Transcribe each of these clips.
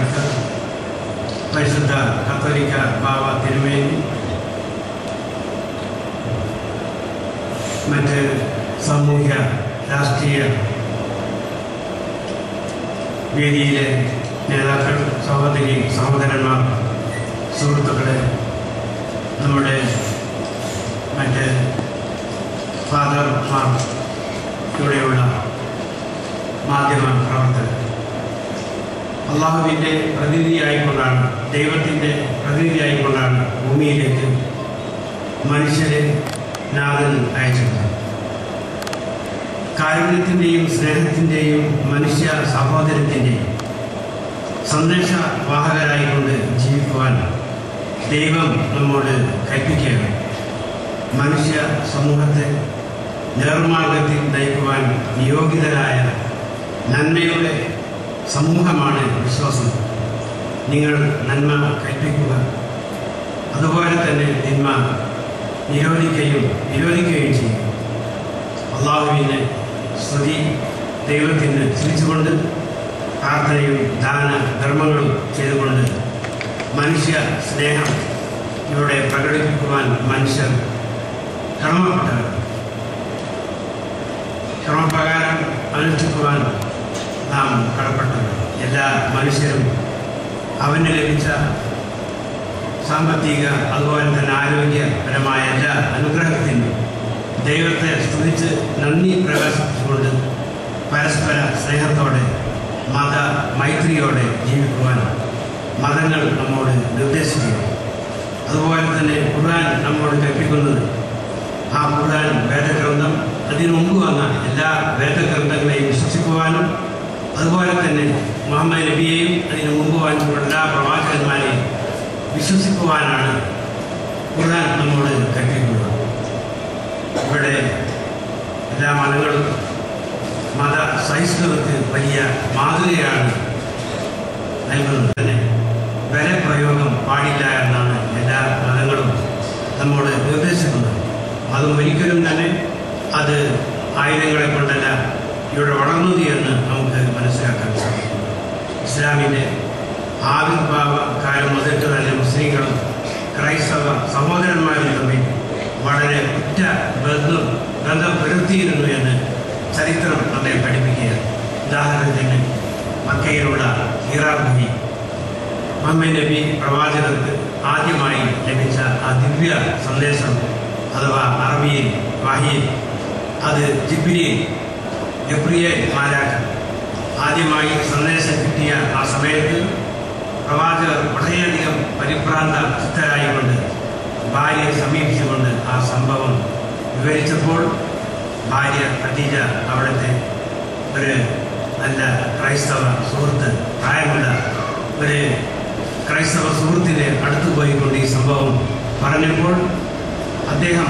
ബഹുമാനപ്പെട്ട പരിശുദ്ധ കത്തോലിക്ക ബാവ തിരുമേനി, മറ്റ് സാമൂഹ്യ രാഷ്ട്രീയ വേദിയിലെ നേതാക്കൾ, സഹോദരി സഹോദരന്മാർ, സുഹൃത്തുക്കളെ, നമ്മുടെ മറ്റ് ഫാദർമാർ, ഇവിടെയുള്ള മാധ്യമ പ്രവർത്തകർ, അള്ളാഹുവിൻ്റെ പ്രതിനിധിയായിക്കൊണ്ടാണ്, ദൈവത്തിൻ്റെ പ്രതിനിധിയായിക്കൊണ്ടാണ് ഭൂമിയിലേക്ക് മനുഷ്യരെ നാഥൻ അയച്ചിട്ടുണ്ട്. കാരുണ്യത്തിൻ്റെയും സ്നേഹത്തിൻ്റെയും മനുഷ്യ സഹോദരത്തിൻ്റെയും സന്ദേശവാഹകരായിക്കൊണ്ട് ജീവിക്കുവാൻ ദൈവം നമ്മോട് കൽപ്പിക്കുകയാണ്. മനുഷ്യ സമൂഹത്തെ നേർമാർഗത്തിൽ നയിക്കുവാൻ നിയോഗിതരായ നന്മയുടെ സമൂഹമാണ് വിശ്വാസം. നിങ്ങൾ നന്മ കൽപ്പിക്കുക, അതുപോലെ തന്നെ തിന്മ നിരോധിക്കുകയും ചെയ്യും. അള്ളാഹുവിനെ സ്തുതി, ദൈവത്തിന് സ്തുതിച്ചുകൊണ്ട് പ്രാർത്ഥനയും ദാന ധർമ്മങ്ങളും ചെയ്തുകൊണ്ട് മനുഷ്യ സ്നേഹം ഇവിടെ പ്രകടിപ്പിക്കുവാൻ മനുഷ്യർ കർമ്മപ്പെട്ടവർ, ക്രമപ്രകാരം അനുഷ്ഠിക്കുവാൻ നാം കടപ്പെട്ടവർ. എല്ലാ മനുഷ്യരും അവന് ലഭിച്ച സാമ്പത്തിക അതുപോലെ തന്നെ ആരോഗ്യപരമായ എല്ലാ അനുഗ്രഹത്തിനും ദൈവത്തെ സ്തുതിച്ച് നന്ദി പ്രകാശിപ്പിച്ചുകൊണ്ട് പരസ്പര സ്നേഹത്തോടെ മത മൈത്രിയോടെ ജീവിക്കുവാൻ മതങ്ങൾ നമ്മോട് നിർദ്ദേശിക്കുന്നു. അതുപോലെ തന്നെ ഖുർആൻ നമ്മോട് കൽപ്പിക്കുന്നത്, ആ ഖുർആൻ വേദഗ്രന്ഥം, അതിനു മുമ്പ് വന്ന എല്ലാ വേദഗ്രന്ഥങ്ങളെയും വിശ്വസിക്കുവാനും അതുപോലെ തന്നെ മുഹമ്മദ് നബിയെയും അതിനു മുമ്പ് വന്നിട്ടുള്ള എല്ലാ പ്രവാചകന്മാരെയും വിശ്വസിക്കുവാനാണ് ഖുർആൻ നമ്മോട് കൽപ്പിക്കുന്നത്. ഇവിടെ എല്ലാ മതങ്ങളും മത സഹിഷ്ണുതയ്ക്ക് വലിയ മാതൃകയാണ് നൽകുന്നത്. തന്നെ ബലപ്രയോഗം പാടില്ല എന്നാണ് എല്ലാ മതങ്ങളും നമ്മോട് നിർദ്ദേശിക്കുന്നത്. അതും ഒരിക്കലും തന്നെ അത് ആയുധങ്ങളെ കൊണ്ടല്ല ഇവിടെ വളർന്നത് എന്ന് നമുക്ക് മനസ്സിലാക്കാൻ സാധിക്കും. ഇസ്ലാമിൻ്റെ ആവിർഭാവ കാലം മുതൽക്ക് തന്നെ മുസ്ലിങ്ങളും ക്രൈസ്തവ സഹോദരന്മാരും തമ്മിൽ വളരെ ഉറ്റ ബന്ധം പുലർത്തിയിരുന്നു എന്ന് ചരിത്രം നമ്മെ പഠിപ്പിക്കുകയാണ്. ഉദാഹരണത്തിന് മക്കയിലുള്ള ഹീറാ ഗുഹ, മുഹമ്മദ് നബി പ്രവാചകർക്ക് ആദ്യമായി ലഭിച്ച ആ ദിവ്യ സന്ദേശം, അഥവാ അറബിയിൽ വഹീ, അത് ഗബ്രിയേൽ മാലാഖ ആദ്യമായി സന്ദേശം കിട്ടിയ ആ സമയത്ത് പ്രവാചകർ വളരെയധികം പരിഭ്രാന്ത ചിത്തരായിക്കൊണ്ട് ഭാര്യയെ സമീപിച്ചുകൊണ്ട് ആ സംഭവം വിവരിച്ചപ്പോൾ ഭാര്യ ഖദീജ അവിടുത്തെ ഒരു നല്ല ക്രൈസ്തവ സുഹൃത്ത്, പ്രായമുള്ള ഒരു ക്രൈസ്തവ സുഹൃത്തിൻ്റെ അടുത്ത് പോയിക്കൊണ്ട് ഈ സംഭവം പറഞ്ഞപ്പോൾ അദ്ദേഹം,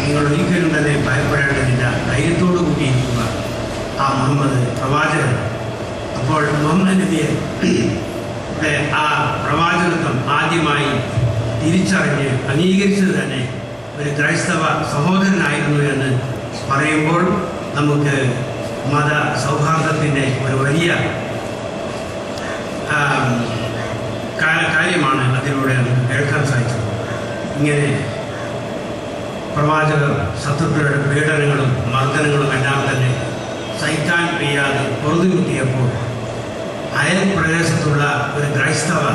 നിങ്ങൾ ഒരിക്കലും തന്നെ ഭയപ്പെടേണ്ടതില്ല, ധൈര്യത്തോടു കൂടിയിരിക്കുക, ആ മുഹമ്മദ് പ്രവാചകൻ. അപ്പോൾ മുഹമ്മദ് നബിയെ ആ പ്രവാചകത്വം ആദ്യമായി തിരിച്ചറിഞ്ഞ് അംഗീകരിച്ചത് തന്നെ ഒരു ക്രൈസ്തവ സഹോദരനായിരുന്നു എന്ന് പറയുമ്പോൾ നമുക്ക് മത സൗഹാർദ്ദത്തിൻ്റെ ഒരു വലിയ കാര്യമാണ് അതിലൂടെ നമുക്ക് കേൾക്കാൻ സാധിച്ചത്. ഇങ്ങനെ പ്രവാചകർ ശത്രുക്കളുടെ പീഡനങ്ങളും മർദ്ദനങ്ങളും എല്ലാം തന്നെ സഹിക്കാൻ വയ്യാതെ പൊറുതുമുട്ടിയപ്പോൾ അയൽ പ്രദേശത്തുള്ള ഒരു ക്രൈസ്തവ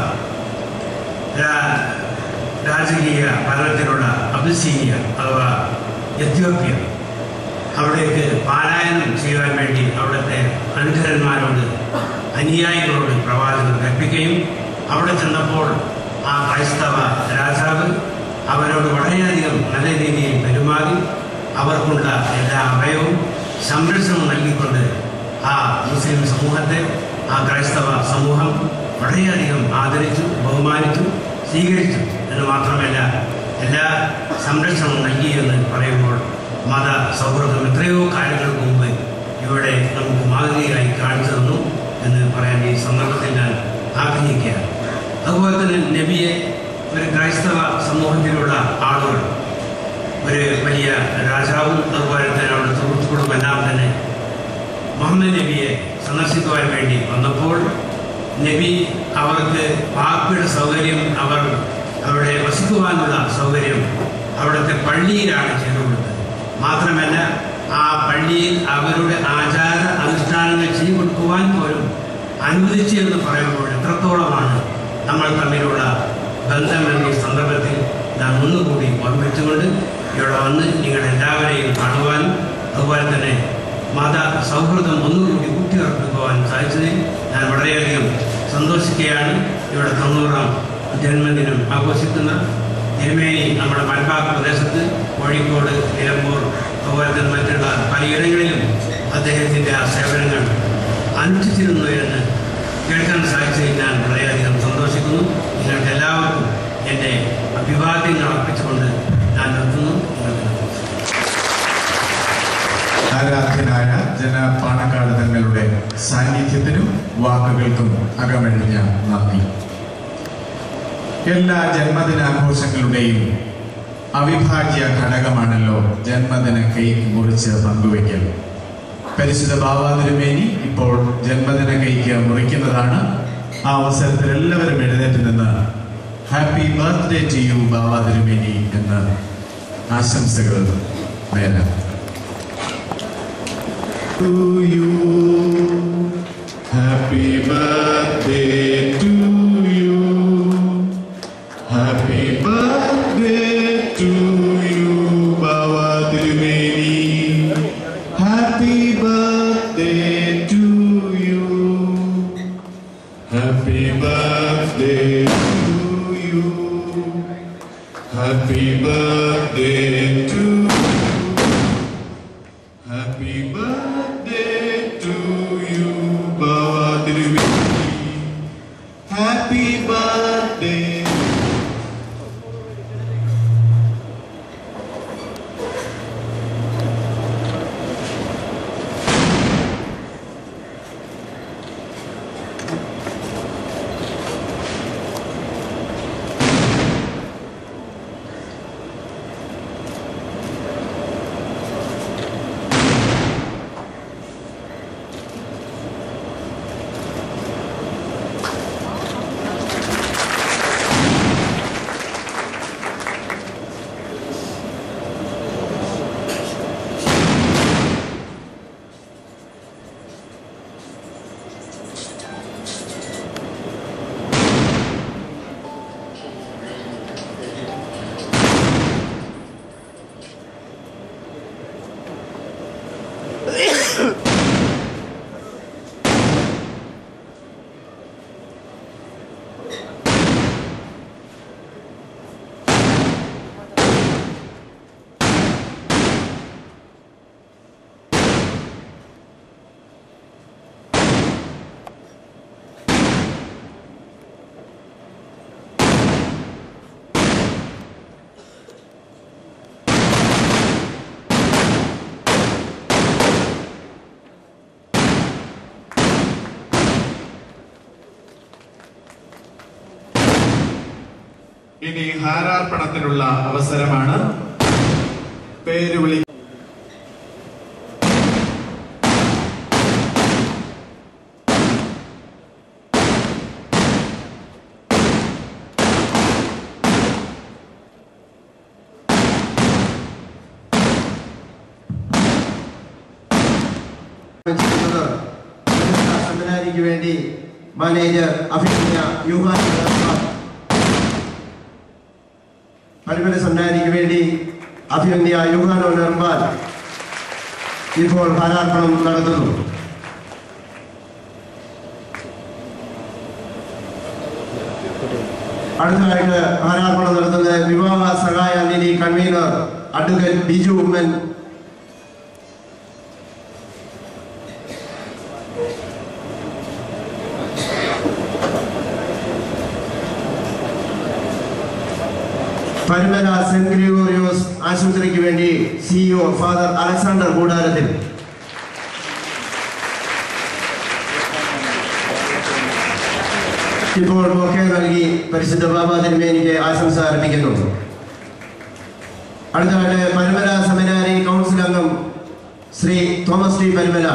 രാജകീയ ഭരണത്തിലുള്ള അബിസീനിയ അഥവാ എത്യോപ്യ, അവിടേക്ക് പാലായനം ചെയ്യുവാൻ വേണ്ടി അവിടുത്തെ അനുചരന്മാരോട്, അനുയായികളോട് പ്രവാചകർ കൽപ്പിക്കുകയും അവിടെ ചെന്നപ്പോൾ ആ ക്രൈസ്തവ രാജാവ് അവരോട് വളരെയധികം നല്ല രീതിയിൽ പെരുമാറി അവർക്കുള്ള എല്ലാ അഭയവും സംരക്ഷണവും നൽകിക്കൊണ്ട് ആ മുസ്ലിം സമൂഹത്തെ, ആ ക്രൈസ്തവ സമൂഹം വളരെയധികം ആദരിച്ചു, ബഹുമാനിച്ചു, സ്വീകരിച്ചു എന്ന് മാത്രമല്ല എല്ലാ സംരക്ഷണവും നൽകിയെന്ന് പറയുമ്പോൾ മത സൗഹൃദം എത്രയോ കാലങ്ങൾക്ക് മുമ്പ് ഇവിടെ നമുക്ക് മാതൃകയായി കാണിച്ചു തന്നു എന്ന് പറയാൻ ഈ സന്ദർഭത്തിൽ ഞാൻ ആഗ്രഹിക്കുകയാണ്. അതുപോലെ തന്നെ നബിയെ ഒരു ക്രൈസ്തവ സമൂഹത്തിലുള്ള ആളുകൾ, ഒരു വലിയ രാജാവും അതുപോലെ തന്നെ അവരുടെ സുഹൃത്തുക്കളും എല്ലാം തന്നെ മുഹമ്മദ് നബിയെ സന്ദർശിക്കുവാൻ വേണ്ടി വന്നപ്പോൾ നബി അവർക്ക് പാർപ്പിട സൗകര്യം, അവിടെ വസിക്കുവാനുള്ള സൗകര്യം അവിടുത്തെ പള്ളിയിലാണ് ചെയ്തു കൊടുത്തത്. മാത്രമല്ല ആ പള്ളിയിൽ അവരുടെ ആചാര അനുഷ്ഠാനങ്ങൾ ചെയ്തു കൊടുക്കുവാൻ പോലും അനുവദിച്ചു എന്ന് പറയുമ്പോൾ എത്രത്തോളമാണ് നമ്മൾ തമ്മിലുള്ള ബന്ധമെന്ന സന്ദർഭത്തിൽ ഞാൻ ഒന്നുകൂടി ഓർമ്മിച്ചുകൊണ്ട് ഇവിടെ വന്ന് നിങ്ങളെല്ലാവരെയും കാണുവാനും അതുപോലെ തന്നെ മത സൗഹൃദം ഒന്നുകൂടി ഊട്ടിയുറപ്പിക്കുവാൻ സാധിച്ചതിൽ ഞാൻ വളരെയധികം സന്തോഷിക്കുകയാണ്. ഇവിടെ 90-ാം ജന്മദിനം ആഘോഷിക്കുന്ന തിരുമേനി നമ്മുടെ മലബാർ പ്രദേശത്ത് കോഴിക്കോട്, നിലമ്പൂർ അതുപോലെ തന്നെ മറ്റുള്ള പലയിടങ്ങളിലും അദ്ദേഹത്തിൻ്റെ ആ സേവനങ്ങൾ അനുഷ്ഠിച്ചിരുന്നു എന്ന് കേൾക്കാൻ സാധിച്ചതിൽ ഞാൻ വളരെയധികം സന്തോഷിക്കുന്നു. നിങ്ങൾക്ക് എല്ലാവർക്കും എൻ്റെ അഭിവാദ്യങ്ങൾ അർപ്പിച്ചുകൊണ്ട് ഞാൻ നിർത്തുന്നു. ആരാധ്യനായ പാണക്കാട് തങ്ങളുടെ സാന്നിധ്യത്തിനും വാക്കുകൾക്കും അകമഴിഞ്ഞ നന്ദി. എല്ലാ ജന്മദിനാഘോഷങ്ങളുടെയും അവിഭാജ്യ ഘടകമാണല്ലോ ജന്മദിന കേക്ക് മുറിച്ച് പങ്കുവയ്ക്കൽ. പരിശുദ്ധ ബാവാ തിരുമേനി ഇപ്പോൾ ജന്മദിന കേക്ക് മുറിക്കുന്നതാണ്. ആ അവസരത്തിൽ എല്ലാവരും എഴുന്നേറ്റ് നിന്ന് ഹാപ്പി ബർത്ത്ഡേ ടു യു ബാവാ തിരുമേനി എന്ന് ആശംസകൾ നേരാം. To you, happy birthday to you, happy birthday to you, Bawa Tirumeni, happy birthday to you, happy birthday to you, happy birthday to you, happy birthday to you, Bawa Tirumeni, happy birthday. ഇനി ഹാരാർപ്പണത്തിനുള്ള അവസരമാണ്. പേരുവിളി സെമിനാരിക്ക് വേണ്ടി manager അഭിനന്ദ യൂഹാൻ, പരിമല സെമിനാരിക്ക് വേണ്ടി അഭിനന്ദ യൂഹാനോ നിർമ്മാൻ ഇപ്പോൾ ഹാരാർപ്പണം നടത്തുന്നു. അടുത്തതായിട്ട് ഹാരാർപ്പണം നടത്തുന്നത് വിവാഹ സഹായ നിധി convener advocate Biju Oommen. Parumala saint Gregorios ആശുപത്രിക്ക് വേണ്ടി സിഇഒ ഫാദർ അലക്സാണ്ടർ കൂടാരത്തിൽ. ഇപ്പോൾ ബൊക്കെ നൽകി പരിശുദ്ധ ബാബാ തിരുമേനിക്ക് ആശംസ അർപ്പിക്കുന്നു. അടുത്തതായിട്ട് പരിമല സെമിനാരി കൗൺസിൽ അംഗം ശ്രീ തോമസ് ടി പരിമല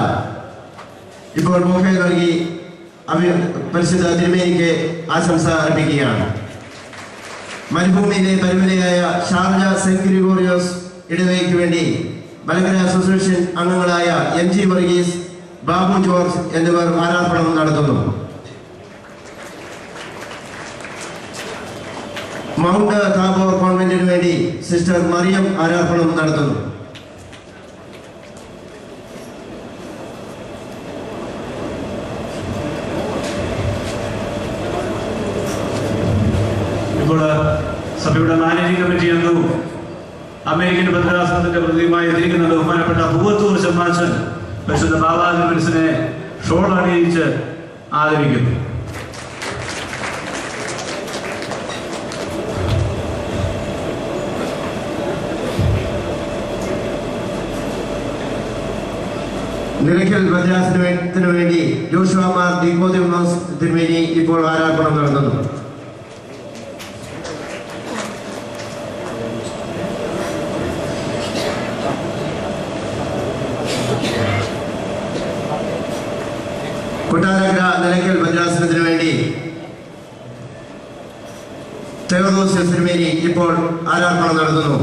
ഇപ്പോൾ ബൊക്കെ നൽകി പരിശുദ്ധ തിരുമേനിക്ക് ആശംസ അർപ്പിക്കുകയാണ്. മരുഭൂമിയിലെ പരിമലയായ ഷാർജ സെന്റ് ഗ്രിഗോറിയോസ് ഇടവകയ്ക്ക് വേണ്ടി മലങ്കര അസോസിയേഷൻ അംഗങ്ങളായ MG വർഗീസ്, ബാബു ജോർജ് എന്നിവർ ആരാധനം നടത്തുന്നു. മൗണ്ട് താബോർ കോൺവെന്റിന് വേണ്ടി സിസ്റ്റർ മറിയം ആരാധനം നടത്തുന്നു. ഇപ്പോൾ സഭയുടെ മാനേജിംഗ് കമ്മിറ്റി അംഗവും അമേരിക്കൻ ഭദ്രാസനത്തിന്റെ പ്രതിയുമായി എത്തിയിരിക്കുന്ന ബഹുമാനപ്പെട്ട പൂവത്തൂർ ശമ്മാച്ചൻ പരിശുദ്ധ ബാബാദിനെ ഷോൾ അണിയിച്ച് ആദരിക്കുന്നു. നിലയ്ക്കൽ ഭദ്രാസനത്തിന് വേണ്ടി ജോഷുവമാർ ദീപോദിമോസ് തിരുമേനി ഇപ്പോൾ ആരാധനം നടത്തുന്നു. കൊട്ടാരക്കര നിലയ്ക്കൽ ഭദ്രാസനത്തിന് വേണ്ടി തെയോദോസ് തിരുമേനി ഇപ്പോൾ ആരാധനം നടത്തുന്നു.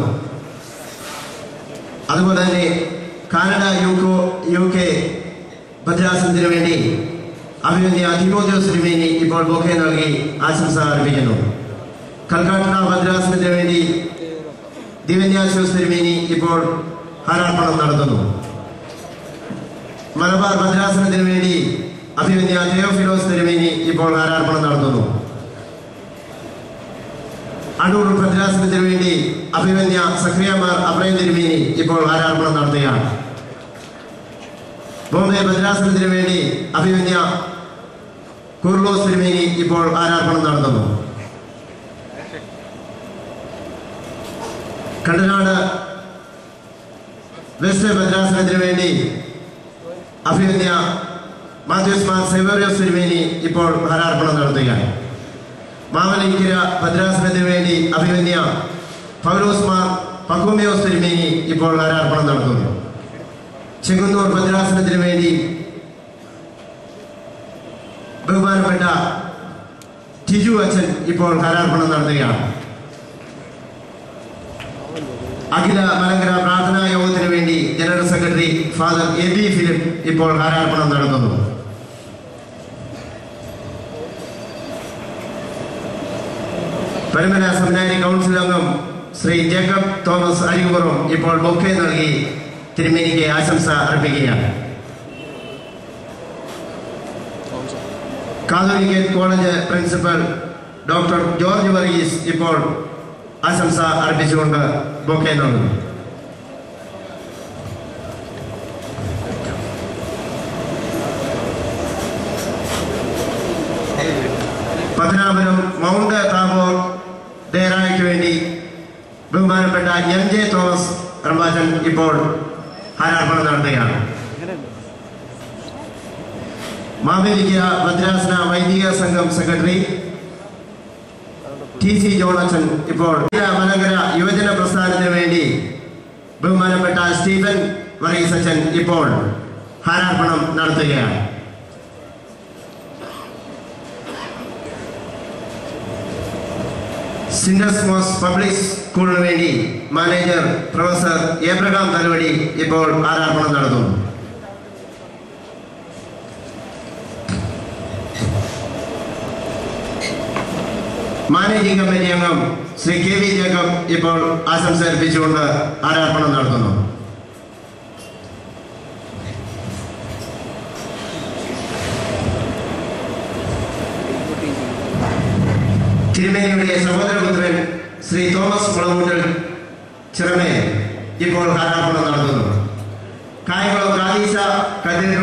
അതുപോലെ തന്നെ കാനഡ UK ഭദ്രാസനത്തിന് വേണ്ടി അഭിമന്യ തിമോഥെയോസ് തിരുമേനി ഇപ്പോൾ ബൊക്കെ നൽകി ആശംസ അർപ്പിക്കുന്നു. കൽക്കട്ട ഭദ്രാസനത്തിന് വേണ്ടി ദിവന്യാസോസ് തിരുമേനി ഇപ്പോൾ ഹാരാർപ്പണം നടത്തുന്നു. മലബാർ ഭദ്രാസനത്തിന് വേണ്ടി അഭിമന്യ തെയോഫിലോസ് തിരുമേനി ഇപ്പോൾ ഹാരാർപ്പണം നടത്തുന്നു. അടൂർ ഭദ്രാസനത്തിന് വേണ്ടി അഭിമന്യ സക്രിയമാർ അബ്രയം തിരുമേനി ഇപ്പോൾ ഹാരാർപ്പണം നടത്തുകയാണ്. ബോംബെ ഭദ്രാസനത്തിന് വേണ്ടി അഭിമന്യ കുർലോസ് തിരുമേനി ഇപ്പോൾ ആരാധനം നടത്തുന്നു. കണ്ടനാട് വെസ്റ്റ് ഭദ്രാസനത്തിന് വേണ്ടി അഭിമന്യ മാത്യൂസ് മാർ സെവേറിയോസ് തിരുമേനി ഇപ്പോൾ ആരാധനം നടത്തുകയാണ്. മാവലിക്കര ഭദ്രാസനത്തിന് വേണ്ടി അഭിമന്യ പൗലോസ് മാർ പക്കൂമിയോസ് തിരുമേനി ഇപ്പോൾ ആരാധനം നടത്തുന്നു. ചെങ്ങന്നൂർ ഭദ്രാസനത്തിന് വേണ്ടി ബഹുമാനപ്പെട്ട ടിജു അച്ഛൻ ഇപ്പോൾ ഹാരാർപ്പണം നടത്തുകയാണ്. അഖില മലങ്കര പ്രാർത്ഥനാ യോഗത്തിന് വേണ്ടി general secretary father AB Philip ഇപ്പോൾ ഹാരാർപ്പണം നടത്തുന്നു. പരമന സെമിനാരി കൗൺസിൽ അംഗം ശ്രീ ജേക്കബ് തോമസ് അരികുപുറം ഇപ്പോൾ ബൊക്കെ നൽകി തിരുമേനിക്ക് ആശംസ അർപ്പിക്കുകയാണ്. Catholicate college principal doctor George Varghese ഇപ്പോൾ ആശംസ അർപ്പിച്ചുകൊണ്ട് ബൊക്കെ നൽകുന്നു. പത്തനാപുരം മൗണ്ട് താബോർ ദേറായ്ക്ക് വേണ്ടി ബഹുമാനപ്പെട്ട MJ തോമസ് റമ്പാച്ചൻ ഇപ്പോൾ ഹാരാർപ്പണം നടത്തുകയാണ്. മാവേലിക്കര ഭദ്രാസന വൈദിക സംഘം സെക്രട്ടറി TC ജോണച്ചൻ ഇപ്പോൾ മലങ്കര യുവജന പ്രസ്ഥാനത്തിന് വേണ്ടി ബഹുമാനപ്പെട്ട സ്റ്റീഫൻ വർഗീസച്ചൻ ഇപ്പോൾ ഹാരാർപ്പണം നടത്തുകയാണ്. സിൻഡസ് മോസ് പബ്ലിക് സ്കൂളിന് വേണ്ടി മാനേജർ പ്രൊഫസർ ഏബ്രഹാം തലവടി ഇപ്പോൾ ആരാർപ്പണം നടത്തുന്നു. മാനേജിംഗ് കമ്മിറ്റി അംഗം ശ്രീ KV ജേക്കബ് ഇപ്പോൾ ആശംസ അർപ്പിച്ചുകൊണ്ട് ആരാർപ്പണം നടത്തുന്നു. തിരുമേനിയുടെ സഹോദരപുത്രൻ ശ്രീ തോമസ് മുളമൂട്ടിൽ ചിറമേ ഇപ്പോൾ ഹാരാർപ്പണം നടത്തുന്നു. കായംകുളം കാദീസ കത്തീഡ്രൽ